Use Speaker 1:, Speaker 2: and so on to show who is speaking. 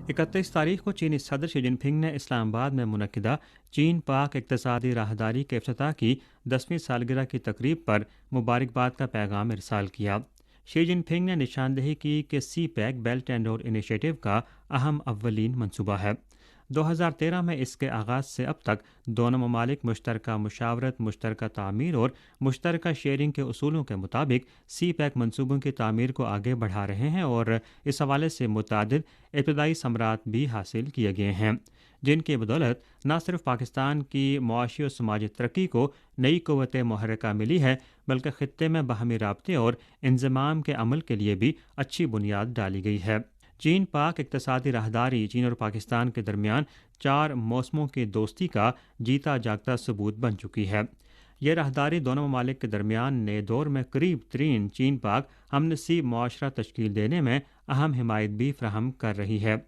Speaker 1: 31 तारीख को चीनी सदर शी जिनपिंग ने इस्लामाबाद में मुनक्किदा चीन पाक इक़्तिसादी राहदारी के इफ्तिताह की 10वीं सालगिरह की तकरीब पर मुबारकबाद का पैगाम इरसाल किया। शी जिनपिंग ने निशानदेही की कि CPEC Belt and Road Initiative का अहम अव्वलीन मनसूबा है। 2013 में इसके आगाज़ से अब तक दोनों ममालिक मुश्तरका मुशावरत, मुश्तरका तामीर और मुश्तरका शेयरिंग के उसूलों के मुताबिक सी पैक मनसूबों की तामीर को आगे बढ़ा रहे हैं और इस हवाले से मुतअद्दिद इब्तदाई समरात भी हासिल किए गए हैं, जिनकी बदौलत न सिर्फ पाकिस्तान की मुआशी और समाजी तरक्की को नई क़ुव्वत मुहर्रिका मिली है, बल्कि ख़ित्ते में बाहमी राब्ते और इंज़माम के अमल के लिए भी अच्छी बुनियाद डाली गई है। चीन पाक इक़्तिसादी राहदारी चीन और पाकिस्तान के दरमियान 4 मौसमों की दोस्ती का जीता जागता सबूत बन चुकी है। यह राहदारी दोनों ममालिक के दरमियान नए दौर में करीब तरीन चीन पाक हमनसीब मुआशरा तश्कील देने में अहम हिमायत भी फ्राहम कर रही है।